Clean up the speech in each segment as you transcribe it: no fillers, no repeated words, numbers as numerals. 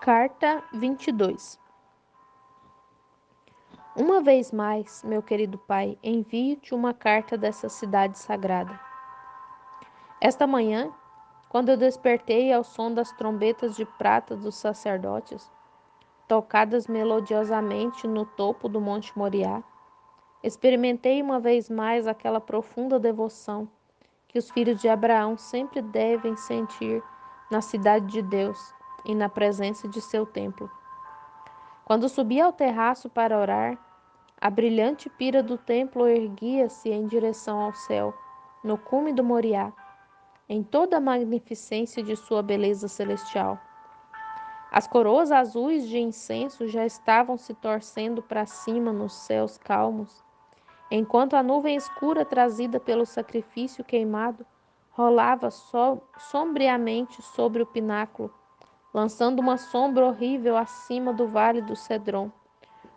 Carta 22. Uma vez mais, meu querido pai, envio-te uma carta dessa cidade sagrada. Esta manhã, quando eu despertei ao som das trombetas de prata dos sacerdotes, tocadas melodiosamente no topo do Monte Moriá, experimentei uma vez mais aquela profunda devoção que os filhos de Abraão sempre devem sentir na cidade de Deus e na presença de seu templo. Quando subi ao terraço para orar, a brilhante pira do templo erguia-se em direção ao céu, no cume do Moriá, em toda a magnificência de sua beleza celestial. As coroas azuis de incenso já estavam se torcendo para cima nos céus calmos, enquanto a nuvem escura trazida pelo sacrifício queimado rolava sombriamente sobre o pináculo, lançando uma sombra horrível acima do vale do Cedron.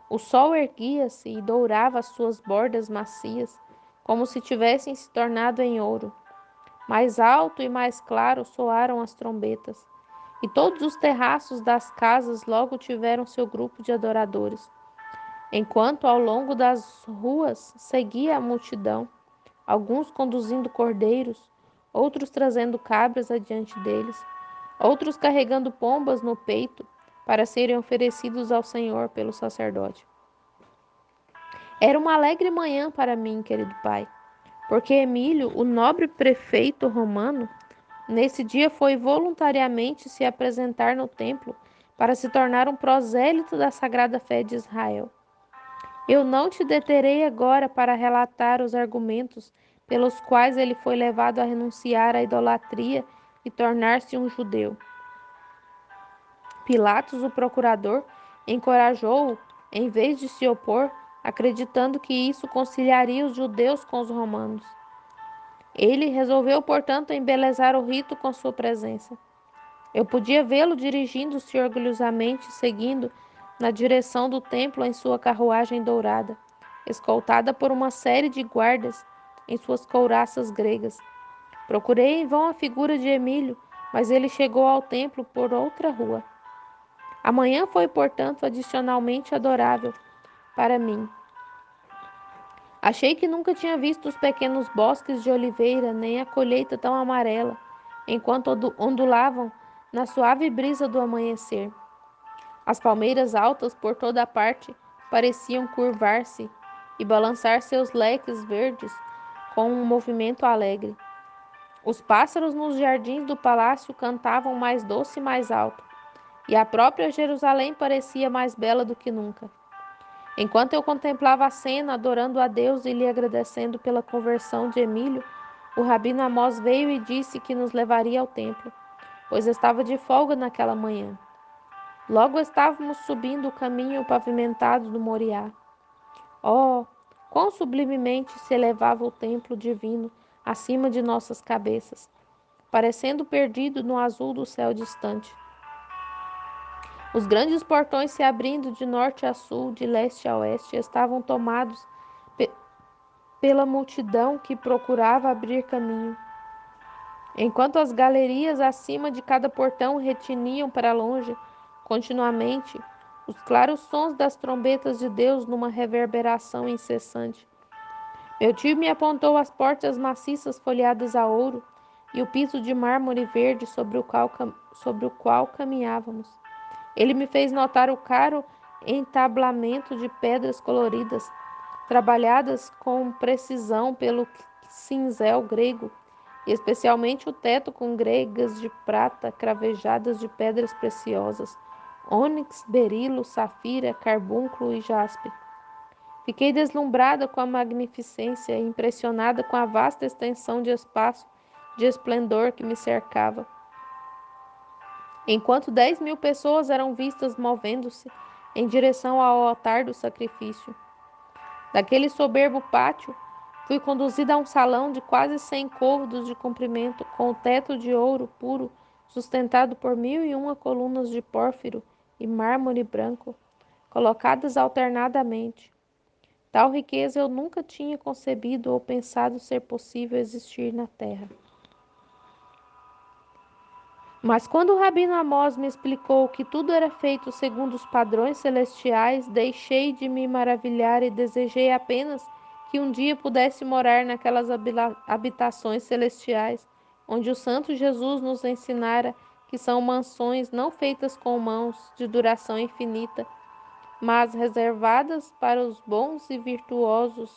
O sol erguia-se e dourava as suas bordas macias, como se tivessem se tornado em ouro. Mais alto e mais claro soaram as trombetas, e todos os terraços das casas logo tiveram seu grupo de adoradores, enquanto ao longo das ruas seguia a multidão, alguns conduzindo cordeiros, outros trazendo cabras adiante deles, outros carregando pombas no peito para serem oferecidos ao Senhor pelo sacerdote. Era uma alegre manhã para mim, querido pai, porque Emílio, o nobre prefeito romano, nesse dia foi voluntariamente se apresentar no templo para se tornar um prosélito da sagrada fé de Israel. Eu não te deterei agora para relatar os argumentos pelos quais ele foi levado a renunciar à idolatria e tornar-se um judeu. Pilatos, o procurador, encorajou-o, em vez de se opor, acreditando que isso conciliaria os judeus com os romanos. Ele resolveu, portanto, embelezar o rito com sua presença. Eu podia vê-lo dirigindo-se orgulhosamente, seguindo na direção do templo em sua carruagem dourada, escoltada por uma série de guardas em suas couraças gregas. Procurei em vão a figura de Emílio, mas ele chegou ao templo por outra rua. A manhã foi, portanto, adicionalmente adorável para mim. Achei que nunca tinha visto os pequenos bosques de oliveira, nem a colheita tão amarela, enquanto ondulavam na suave brisa do amanhecer. As palmeiras altas por toda a parte pareciam curvar-se e balançar seus leques verdes com um movimento alegre. Os pássaros nos jardins do palácio cantavam mais doce e mais alto, e a própria Jerusalém parecia mais bela do que nunca. Enquanto eu contemplava a cena, adorando a Deus e lhe agradecendo pela conversão de Emílio, o rabino Amós veio e disse que nos levaria ao templo, pois estava de folga naquela manhã. Logo estávamos subindo o caminho pavimentado do Moriá. Oh, quão sublimemente se elevava o templo divino acima de nossas cabeças, parecendo perdido no azul do céu distante. Os grandes portões se abrindo de norte a sul, de leste a oeste, estavam tomados pela multidão que procurava abrir caminho, enquanto as galerias acima de cada portão retiniam para longe, continuamente, os claros sons das trombetas de Deus numa reverberação incessante. Meu tio me apontou as portas maciças folheadas a ouro e o piso de mármore verde sobre o qual caminhávamos. Ele me fez notar o caro entablamento de pedras coloridas, trabalhadas com precisão pelo cinzel grego, e especialmente o teto com gregas de prata cravejadas de pedras preciosas, ônix, berilo, safira, carbúnculo e jaspe. Fiquei deslumbrada com a magnificência e impressionada com a vasta extensão de espaço de esplendor que me cercava. Enquanto 10.000 pessoas eram vistas movendo-se em direção ao altar do sacrifício. Daquele soberbo pátio, fui conduzida a um salão de quase 100 côvados de comprimento, com o teto de ouro puro, sustentado por 1.001 colunas de pórfiro e mármore branco, colocadas alternadamente. Tal riqueza eu nunca tinha concebido ou pensado ser possível existir na terra. Mas quando o Rabino Amós me explicou que tudo era feito segundo os padrões celestiais, deixei de me maravilhar e desejei apenas que um dia pudesse morar naquelas habitações celestiais, onde o Santo Jesus nos ensinara que são mansões não feitas com mãos, de duração infinita, mas reservadas para os bons e virtuosos.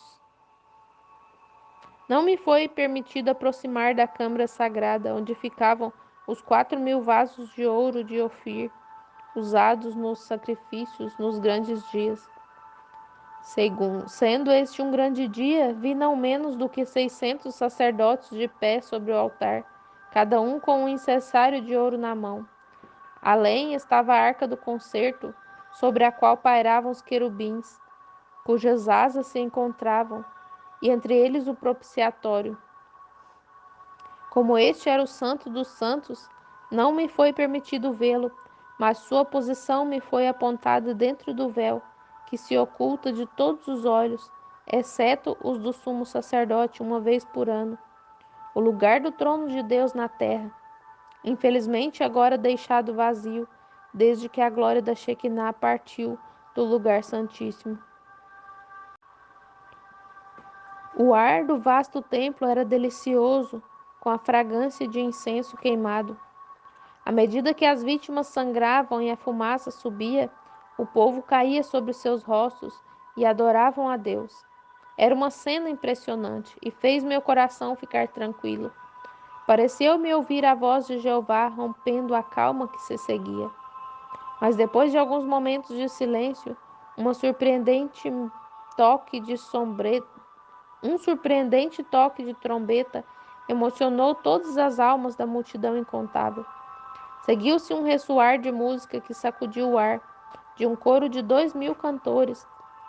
Não me foi permitido aproximar da câmara sagrada, onde ficavam os 4.000 vasos de ouro de Ofir, usados nos sacrifícios nos grandes dias. Sendo este um grande dia, vi não menos do que 600 sacerdotes de pé sobre o altar, cada um com um incensário de ouro na mão. Além estava a arca do concerto, sobre a qual pairavam os querubins, cujas asas se encontravam, e entre eles o propiciatório. Como este era o Santo dos Santos, não me foi permitido vê-lo, mas sua posição me foi apontada dentro do véu, que se oculta de todos os olhos, exceto os do sumo sacerdote, uma vez por ano, o lugar do trono de Deus na terra. Infelizmente, agora deixado vazio, desde que a glória da Shekinah partiu do lugar santíssimo. O ar do vasto templo era delicioso, com a fragrância de incenso queimado. À medida que as vítimas sangravam e a fumaça subia, o povo caía sobre seus rostos e adoravam a Deus. Era uma cena impressionante e fez meu coração ficar tranquilo. Pareceu-me ouvir a voz de Jeová rompendo a calma que se seguia. Mas depois de alguns momentos de silêncio, toque de sombre... um surpreendente toque de trombeta emocionou todas as almas da multidão incontável. Seguiu-se um ressoar de música que sacudiu o ar, de um coro de 2.000 cantores,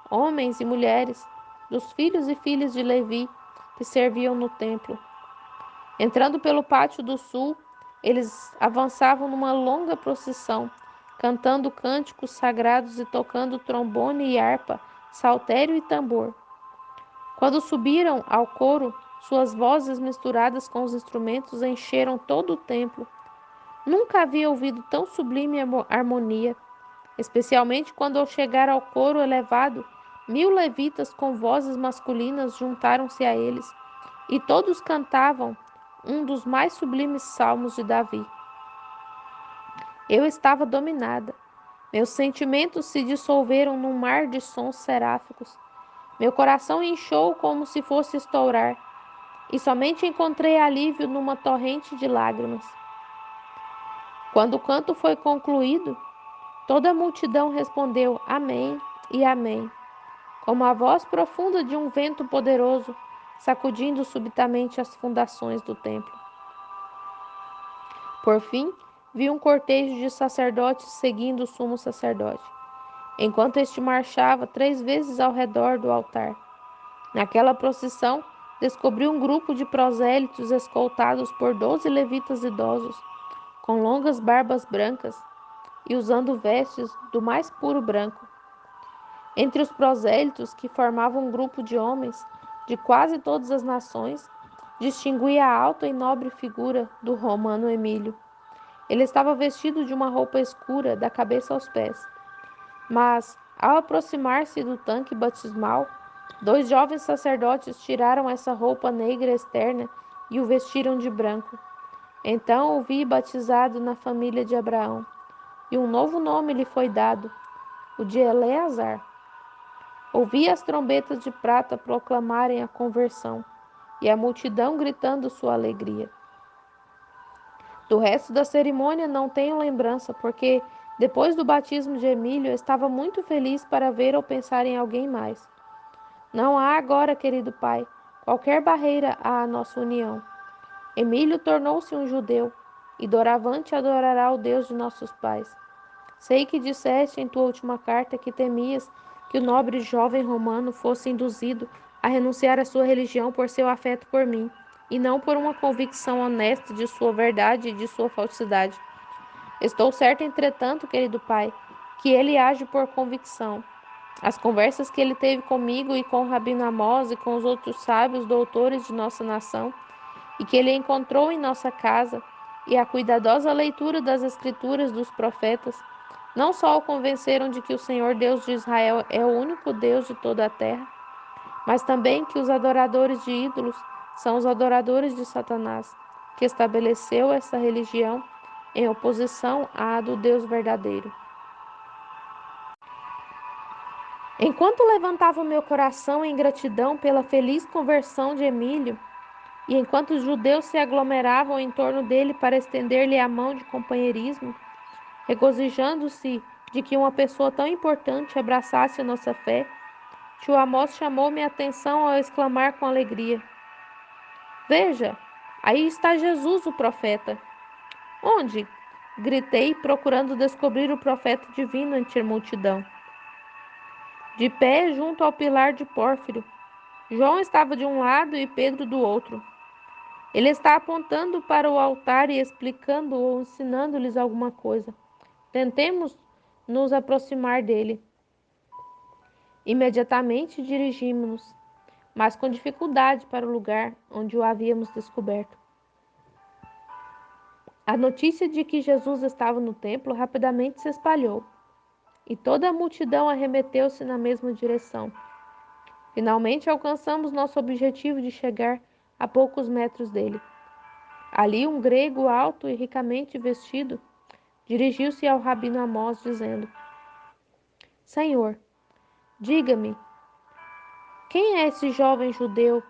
homens e mulheres, dos filhos e filhas de Levi, que serviam no templo. Entrando pelo pátio do sul, eles avançavam numa longa procissão, cantando cânticos sagrados e tocando trombone e harpa, saltério e tambor. Quando subiram ao coro, suas vozes misturadas com os instrumentos encheram todo o templo. Nunca havia ouvido tão sublime harmonia, especialmente quando ao chegar ao coro elevado, 1.000 levitas com vozes masculinas juntaram-se a eles, e todos cantavam um dos mais sublimes salmos de Davi. Eu estava dominada. Meus sentimentos se dissolveram num mar de sons seráficos. Meu coração inchou como se fosse estourar, e somente encontrei alívio numa torrente de lágrimas. Quando o canto foi concluído, toda a multidão respondeu amém e amém, como a voz profunda de um vento poderoso, sacudindo subitamente as fundações do templo. Por fim, vi um cortejo de sacerdotes seguindo o sumo sacerdote, enquanto este marchava 3 vezes ao redor do altar. Naquela procissão, descobri um grupo de prosélitos escoltados por 12 levitas idosos, com longas barbas brancas e usando vestes do mais puro branco. Entre os prosélitos, que formavam um grupo de homens de quase todas as nações, distingui a alta e nobre figura do romano Emílio. Ele estava vestido de uma roupa escura da cabeça aos pés. Mas, ao aproximar-se do tanque batismal, 2 jovens sacerdotes tiraram essa roupa negra externa e o vestiram de branco. Então o vi batizado na família de Abraão, e um novo nome lhe foi dado, o de Eleazar. Ouvi as trombetas de prata proclamarem a conversão, e a multidão gritando sua alegria. Do resto da cerimônia não tenho lembrança, porque depois do batismo de Emílio eu estava muito feliz para ver ou pensar em alguém mais. Não há agora, querido pai, qualquer barreira à nossa união. Emílio tornou-se um judeu, e doravante adorará o Deus de nossos pais. Sei que disseste em tua última carta que temias que o nobre jovem romano fosse induzido a renunciar à sua religião por seu afeto por mim, e não por uma convicção honesta de sua verdade e de sua falsidade. Estou certo, entretanto, querido pai, que ele age por convicção. As conversas que ele teve comigo e com o Rabino Amós e com os outros sábios doutores de nossa nação, e que ele encontrou em nossa casa, e a cuidadosa leitura das Escrituras dos profetas não só o convenceram de que o Senhor Deus de Israel é o único Deus de toda a terra, mas também que os adoradores de ídolos são os adoradores de Satanás, que estabeleceu essa religião em oposição à do Deus verdadeiro. Enquanto levantava o meu coração em gratidão pela feliz conversão de Emílio, e enquanto os judeus se aglomeravam em torno dele para estender-lhe a mão de companheirismo, regozijando-se de que uma pessoa tão importante abraçasse a nossa fé, tio Amós chamou minha atenção ao exclamar com alegria: Veja, aí está Jesus, o profeta. Onde? Gritei, procurando descobrir o profeta divino entre a multidão. De pé junto ao pilar de Pórfiro. João estava de um lado e Pedro do outro. Ele está apontando para o altar e explicando ou ensinando-lhes alguma coisa. Tentemos nos aproximar dele. Imediatamente dirigimos-nos, mas com dificuldade, para o lugar onde o havíamos descoberto. A notícia de que Jesus estava no templo rapidamente se espalhou, e toda a multidão arremeteu-se na mesma direção. Finalmente alcançamos nosso objetivo de chegar a poucos metros dele. Ali, um grego alto e ricamente vestido dirigiu-se ao rabino Amós, dizendo: Senhor, diga-me, quem é esse jovem judeu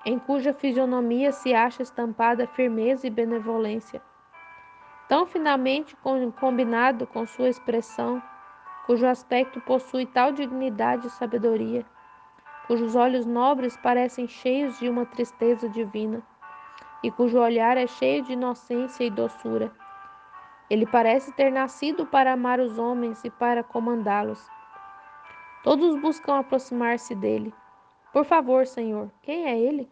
em cuja fisionomia se acha estampada firmeza e benevolência, tão finamente combinado com sua expressão, cujo aspecto possui tal dignidade e sabedoria, cujos olhos nobres parecem cheios de uma tristeza divina, e cujo olhar é cheio de inocência e doçura. Ele parece ter nascido para amar os homens e para comandá-los. Todos buscam aproximar-se dele. Por favor, Senhor, quem é ele?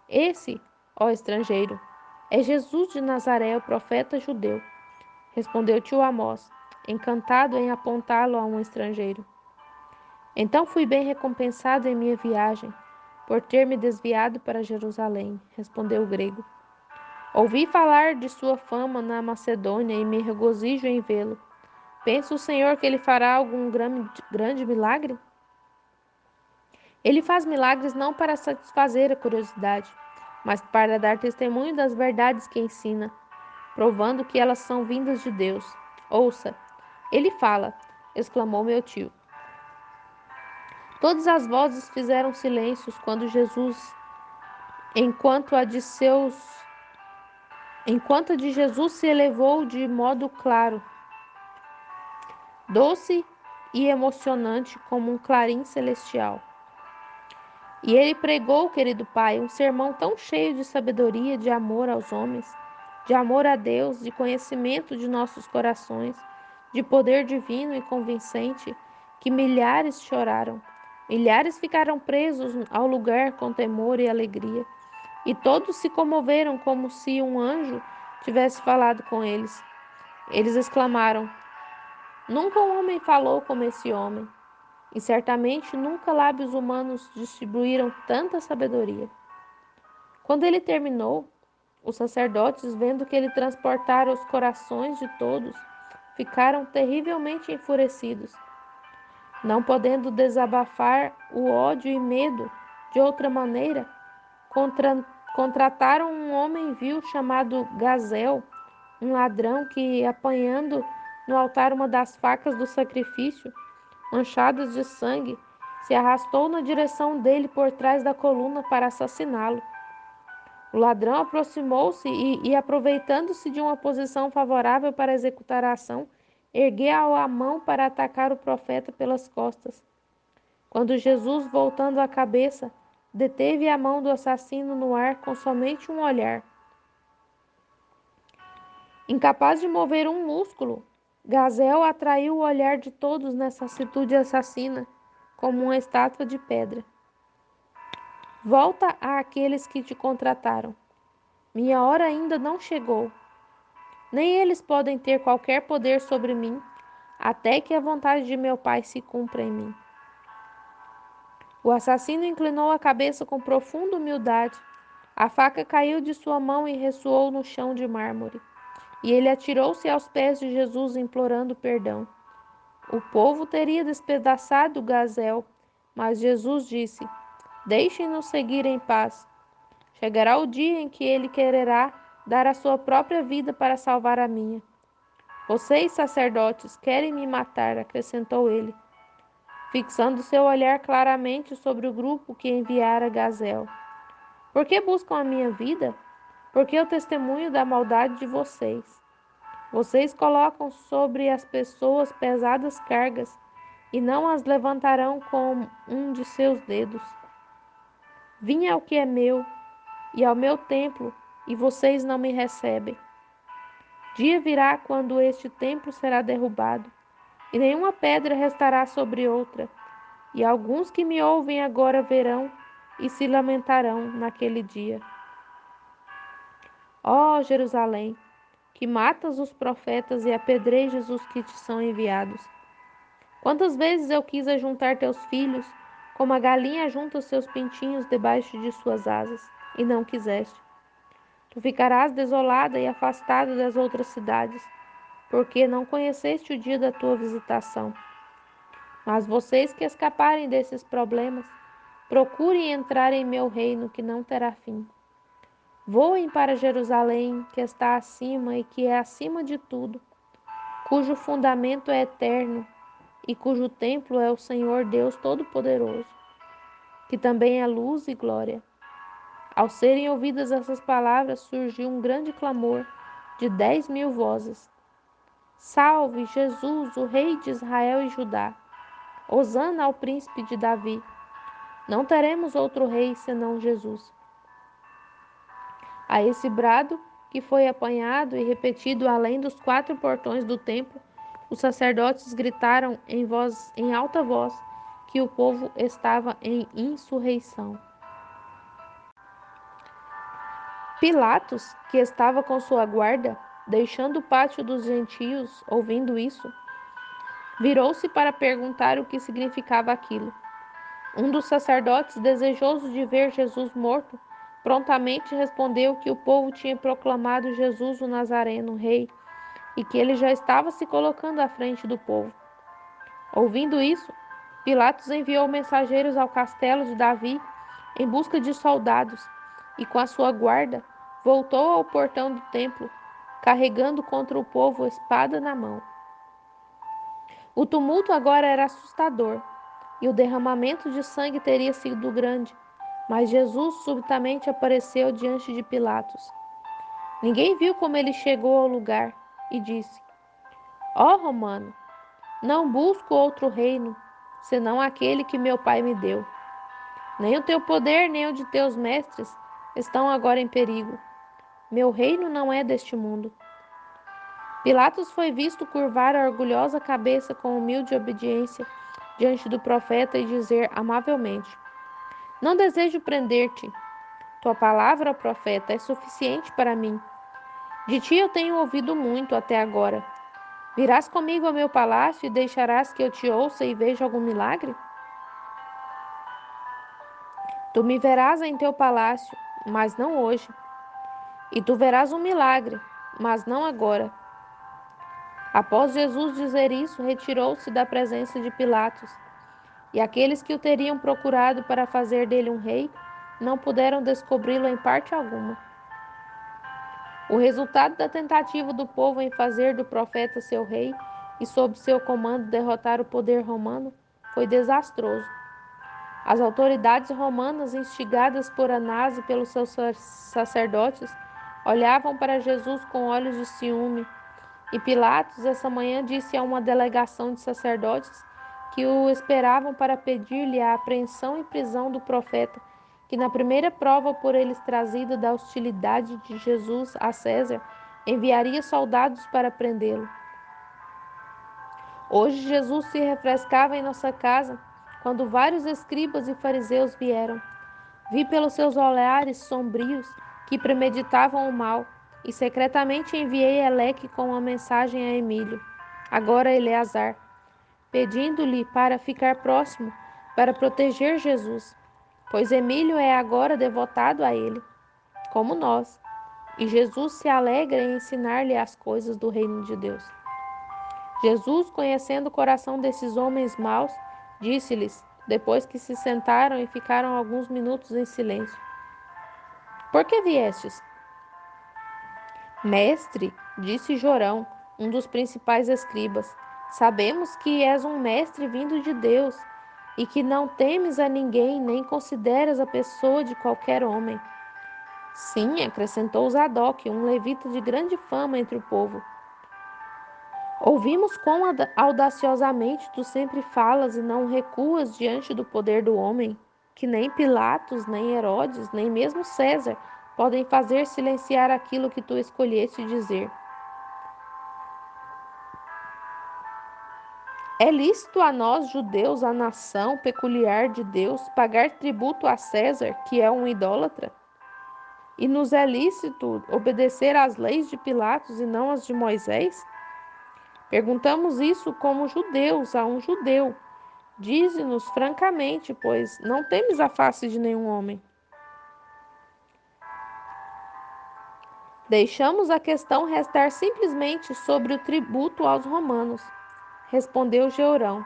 Esse, ó estrangeiro, é Jesus de Nazaré, o profeta judeu, respondeu tio Amós, encantado em apontá-lo a um estrangeiro. Então fui bem recompensado em minha viagem, por ter me desviado para Jerusalém, respondeu o grego. Ouvi falar de sua fama na Macedônia e me regozijo em vê-lo. Pensa o Senhor que ele fará algum grande milagre? Ele faz milagres não para satisfazer a curiosidade, mas para dar testemunho das verdades que ensina, provando que elas são vindas de Deus. Ouça, ele fala, exclamou meu tio. Todas as vozes fizeram silêncios quando Jesus, enquanto a de Jesus se elevou de modo claro, doce e emocionante como um clarim celestial. E ele pregou, querido Pai, um sermão tão cheio de sabedoria, de amor aos homens, de amor a Deus, de conhecimento de nossos corações, de poder divino e convincente, que milhares choraram. Milhares ficaram presos ao lugar com temor e alegria, e todos se comoveram como se um anjo tivesse falado com eles. Eles exclamaram: Nunca um homem falou como esse homem. E certamente nunca lábios humanos distribuíram tanta sabedoria. Quando ele terminou, os sacerdotes, vendo que ele transportara os corações de todos, ficaram terrivelmente enfurecidos. Não podendo desabafar o ódio e medo de outra maneira, contrataram um homem vil chamado Gazel, um ladrão que, apanhando no altar uma das facas do sacrifício, manchadas de sangue, se arrastou na direção dele por trás da coluna para assassiná-lo. O ladrão aproximou-se e aproveitando-se de uma posição favorável para executar a ação, ergueu a mão para atacar o profeta pelas costas. Quando Jesus, voltando a cabeça, deteve a mão do assassino no ar com somente um olhar. Incapaz de mover um músculo, Gazel atraiu o olhar de todos nessa atitude assassina, como uma estátua de pedra. Volta àqueles que te contrataram. Minha hora ainda não chegou. Nem eles podem ter qualquer poder sobre mim, até que a vontade de meu Pai se cumpra em mim. O assassino inclinou a cabeça com profunda humildade, A faca caiu de sua mão e ressoou no chão de mármore. E ele atirou-se aos pés de Jesus, implorando perdão. O povo teria despedaçado Gazel, mas Jesus disse: Deixem-nos seguir em paz. Chegará o dia em que ele quererá dar a sua própria vida para salvar a minha. Vocês, sacerdotes, querem me matar, acrescentou ele, fixando seu olhar claramente sobre o grupo que enviara Gazel. Por que buscam a minha vida? Porque eu testemunho da maldade de vocês. Vocês colocam sobre as pessoas pesadas cargas e não as levantarão com um de seus dedos. Vim ao que é meu e ao meu templo, e vocês não me recebem. Dia virá quando este templo será derrubado, e nenhuma pedra restará sobre outra. E alguns que me ouvem agora verão e se lamentarão naquele dia. Ó Jerusalém, que matas os profetas e apedrejas os que te são enviados. Quantas vezes eu quis ajuntar teus filhos, como a galinha ajunta os seus pintinhos debaixo de suas asas, e não quiseste. Tu ficarás desolada e afastada das outras cidades, porque não conheceste o dia da tua visitação. Mas vocês que escaparem desses problemas, procurem entrar em meu reino que não terá fim. Voem para Jerusalém, que está acima e que é acima de tudo, cujo fundamento é eterno e cujo templo é o Senhor Deus Todo-Poderoso, que também é luz e glória. Ao serem ouvidas essas palavras, surgiu um grande clamor de 10.000 vozes. Salve Jesus, o Rei de Israel e Judá! Hosana ao príncipe de Davi! Não teremos outro rei senão Jesus. A esse brado, que foi apanhado e repetido além dos 4 portões do templo, os sacerdotes gritaram em alta voz que o povo estava em insurreição. Pilatos, que estava com sua guarda, deixando o pátio dos gentios, ouvindo isso, virou-se para perguntar o que significava aquilo. Um dos sacerdotes, desejoso de ver Jesus morto, prontamente respondeu que o povo tinha proclamado Jesus o Nazareno rei e que ele já estava se colocando à frente do povo. Ouvindo isso, Pilatos enviou mensageiros ao castelo de Davi em busca de soldados e, com a sua guarda, voltou ao portão do templo, carregando contra o povo espada na mão. O tumulto agora era assustador e o derramamento de sangue teria sido grande, mas Jesus subitamente apareceu diante de Pilatos. Ninguém viu como ele chegou ao lugar e disse: Ó Romano, não busco outro reino, senão aquele que meu pai me deu. Nem o teu poder, nem o de teus mestres estão agora em perigo. Meu reino não é deste mundo. Pilatos foi visto curvar a orgulhosa cabeça com humilde obediência diante do profeta e dizer amavelmente: Não desejo prender-te. Tua palavra, ó profeta, é suficiente para mim. De ti eu tenho ouvido muito até agora. Virás comigo ao meu palácio e deixarás que eu te ouça e veja algum milagre? Tu me verás em teu palácio, mas não hoje. E tu verás um milagre, mas não agora. Após Jesus dizer isso, retirou-se da presença de Pilatos, e aqueles que o teriam procurado para fazer dele um rei não puderam descobri-lo em parte alguma. O resultado da tentativa do povo em fazer do profeta seu rei e, sob seu comando, derrotar o poder romano foi desastroso. As autoridades romanas, instigadas por Anás e pelos seus sacerdotes, olhavam para Jesus com olhos de ciúme. E Pilatos, essa manhã, disse a uma delegação de sacerdotes que o esperavam para pedir-lhe a apreensão e prisão do profeta, que na primeira prova por eles trazida da hostilidade de Jesus a César, enviaria soldados para prendê-lo. Hoje Jesus se refrescava em nossa casa, quando vários escribas e fariseus vieram. Vi pelos seus olhares sombrios que premeditavam o mal, e secretamente enviei Eleque com uma mensagem a Emílio, agora Eleazar, pedindo-lhe para ficar próximo, para proteger Jesus, pois Emílio é agora devotado a ele. como nós, e Jesus se alegra em ensinar-lhe as coisas do reino de Deus. Jesus, conhecendo o coração desses homens maus, disse-lhes, depois que se sentaram e ficaram alguns minutos em silêncio: Por que viestes? Mestre, disse Jorão, um dos principais escribas, sabemos que és um mestre vindo de Deus e que não temes a ninguém nem consideras a pessoa de qualquer homem. Sim, acrescentou Zadok, um levita de grande fama entre o povo. Ouvimos quão audaciosamente tu sempre falas e não recuas diante do poder do homem, que nem Pilatos, nem Herodes, nem mesmo César podem fazer silenciar aquilo que tu escolheste dizer. É lícito a nós, judeus, a nação peculiar de Deus, pagar tributo a César, que é um idólatra? E nos é lícito obedecer às leis de Pilatos e não às de Moisés? Perguntamos isso como judeus a um judeu. Dize-nos francamente, pois não temes a face de nenhum homem. Deixamos a questão restar simplesmente sobre o tributo aos romanos, respondeu Georão.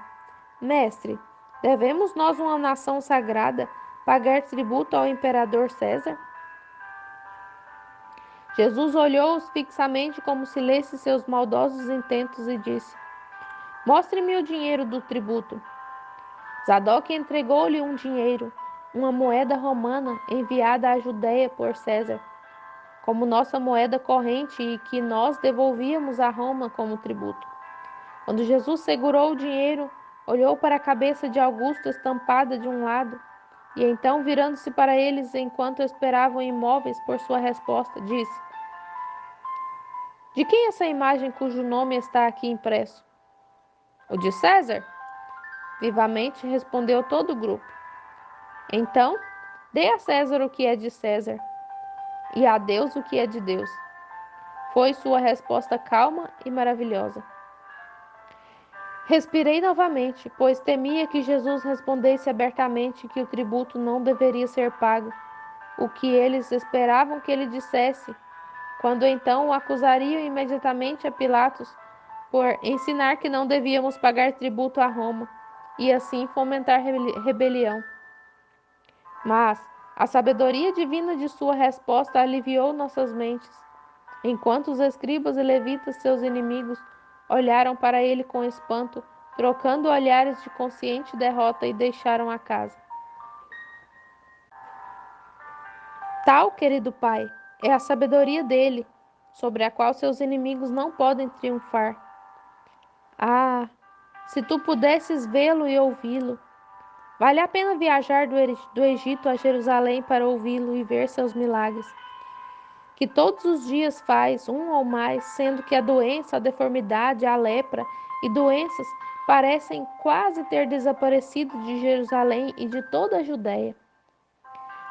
Mestre, devemos nós, uma nação sagrada, pagar tributo ao imperador César? Jesus olhou-os fixamente como se lesse seus maldosos intentos e disse: Mostre-me o dinheiro do tributo. Zadok entregou-lhe um dinheiro, uma moeda romana enviada à Judéia por César, como nossa moeda corrente e que nós devolvíamos a Roma como tributo. Quando Jesus segurou o dinheiro, olhou para a cabeça de Augusto estampada de um lado, e então, virando-se para eles enquanto esperavam imóveis por sua resposta, disse: De quem é essa imagem cujo nome está aqui impresso? O de César? Vivamente respondeu todo o grupo. Então, dê a César o que é de César, e a Deus o que é de Deus. Foi sua resposta calma e maravilhosa. Respirei novamente, pois temia que Jesus respondesse abertamente que o tributo não deveria ser pago, o que eles esperavam que ele dissesse, quando então o acusariam imediatamente a Pilatos por ensinar que não devíamos pagar tributo a Roma e assim fomentar rebelião. Mas a sabedoria divina de sua resposta aliviou nossas mentes, enquanto os escribas e levitas, seus inimigos, olharam para ele com espanto, trocando olhares de consciente derrota e deixaram a casa. Tal, querido pai, é a sabedoria dele, sobre a qual seus inimigos não podem triunfar. Ah, se tu pudesses vê-lo e ouvi-lo! Vale a pena viajar do Egito a Jerusalém para ouvi-lo e ver seus milagres, que todos os dias faz, um ou mais, sendo que a doença, a deformidade, a lepra e doenças parecem quase ter desaparecido de Jerusalém e de toda a Judéia.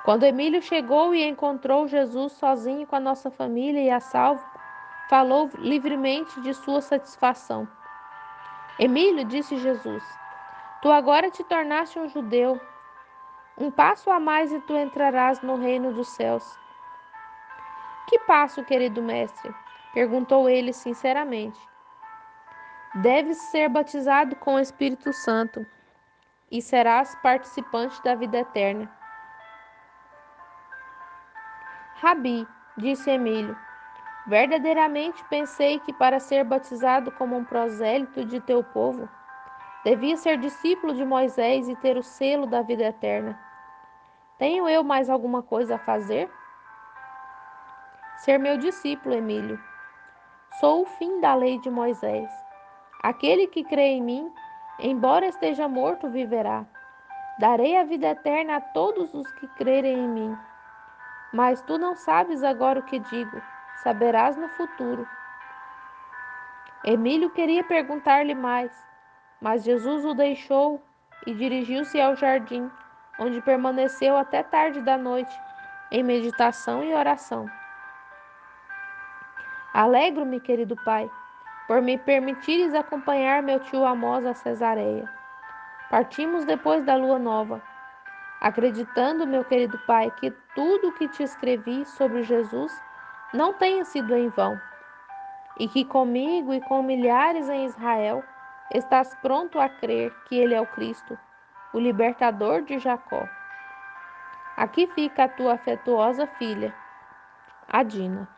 Quando Emílio chegou e encontrou Jesus sozinho com a nossa família e a salvo, falou livremente de sua satisfação. Emílio, disse Jesus, tu agora te tornaste um judeu. Um passo a mais e tu entrarás no reino dos céus. Que passo, querido mestre? Perguntou ele sinceramente. Deves ser batizado com o Espírito Santo e serás participante da vida eterna. Rabi, disse Emílio, verdadeiramente pensei que para ser batizado como um prosélito de teu povo, devia ser discípulo de Moisés e ter o selo da vida eterna. Tenho eu mais alguma coisa a fazer? Ser meu discípulo, Emílio. Sou o fim da lei de Moisés. Aquele que crê em mim, embora esteja morto, viverá. Darei a vida eterna a todos os que crerem em mim. Mas tu não sabes agora o que digo, saberás no futuro. Emílio queria perguntar-lhe mais, mas Jesus o deixou e dirigiu-se ao jardim, onde permaneceu até tarde da noite, em meditação e oração. Alegro-me, querido pai, por me permitires acompanhar meu tio Amós a Cesareia. Partimos depois da lua nova. acreditando, meu querido Pai, que tudo o que te escrevi sobre Jesus não tenha sido em vão, e que comigo e com milhares em Israel estás pronto a crer que Ele é o Cristo, o libertador de Jacó. Aqui fica a tua afetuosa filha, Adina.